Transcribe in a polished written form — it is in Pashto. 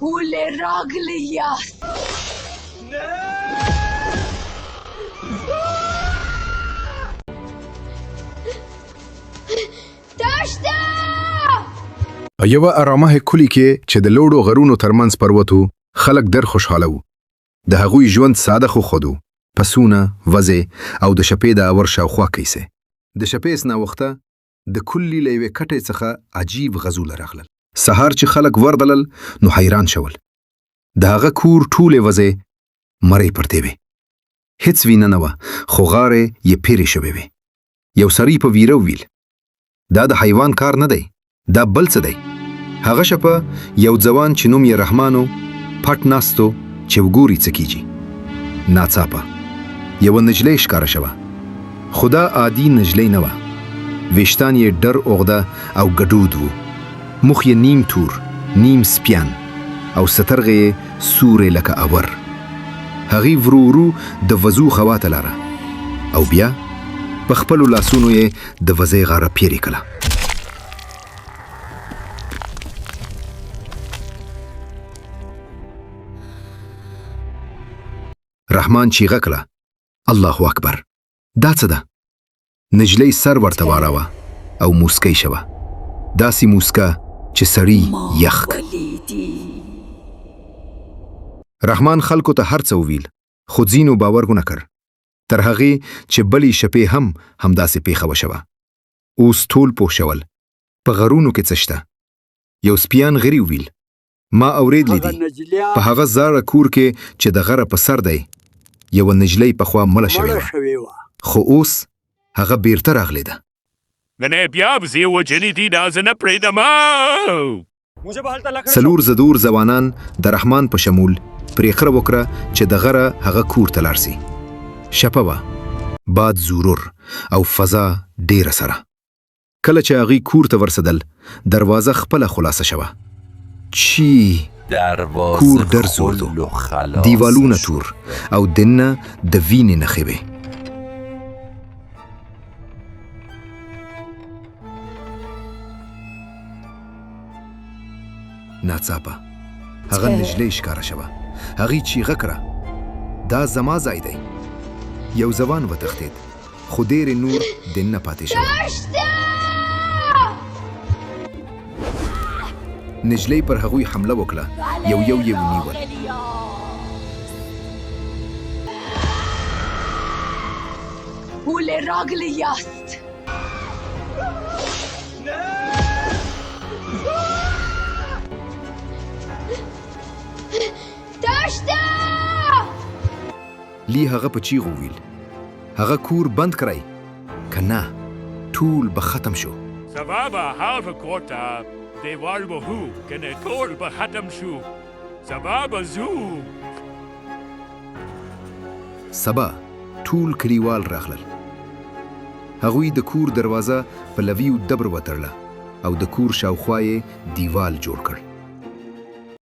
ولې راغلي یاست؟ تشته! یوه ارامه کلی کې چې د لوړو غرونو ترمنځ پروت و، خلک ډېر خوشحاله وو. د هغوی ژوند ساده خو ښه و. پسونه، وزې او د شپې د اور شاوخوا کیسې. د شپې ناوخته د کلي له یوې کټې څخه عجیب غږونه راغلل. سهار چې خلک ورغلل نو حیران شول. د هغه کور ټولې وزې مرۍ پرتې وې. هیڅ وینه نه وه، خو غاړې یې پیرې شوې وې. یو سړي په ویره وویل: دا د حیوان کار نه دی، دا بل څه دی. هغه شپه یو ځوان چې نوم یې رحمان و پټ ناست و چې وګوري څه کیږي. ناڅاپه یوه نجلۍ ښکاره شوه، خو دا عادي نجلۍ نه وه. ویښتان یې ډر اوږده او ګډوډ وو، مخ یې نیم تور نیم سپیان او سترغې یې سورې لکه اور. هغې ورو ورو د وزو خوا ته لاړه او بیا په خپلو لاسونو یې د وزې غاړه پیرې کړه. رحمان چیغه کړه: الله اکبر! دا څه ده؟ نجلۍ سر ورته واړوه او موسکی شوه، داسې موسکه چې سړی یخ. رحمان خلکو ته هر څه وویل، خو ځینو باور ونه کړ، تر هغې چې بلې شپې هم همداسې پیښه وشوه. اوس ټول پوه شول په غرونو کې څه شته. یو سپیان غري وویل: ما اورېدلی دي په هغه زاړه کور کې چې د غره په سر دی یوه نجلۍ پخوا مړه شوې وه، خو اوس هغه بیرته راغلې ده. څلور زدور ځوانان د رحمان په شمول پرېکړه وکړه چې د غره هغه کور ته لاړ سي. شپه وه، باد زورور او فضا ډېره سره. کله چې هغوی کور ته ورسېدل، دروازه خپله خلاصه شوه. چی کور ډېر زوړ و، دیوالونه تور او دننه د وینې نښې وې. ناڅاپه هغه نجلۍ ښکاره شوه. هغې چیغه کړه: دا زما ځای دی. یو ځوان وتښتېد، خو ډېرې نور دننه پاتې شوه. نجلۍ پر هغوی حمله وکړه، یو یو یې ونیول. ولې راغلي یاست؟ تشته! لی هغه په چیغو وویل: هغه کور بند کړئ، که نه ټول به ختم شو. سبا به هغه کور ته دیوال وهو، کنه ټول به ختم شو. سبا به ځو. سبا ټول کلیوال راغلل. هغوی د کور دروازه په لویو ډبرو وتړله او د کور شاوخوا یې دیوال جوړ کړ.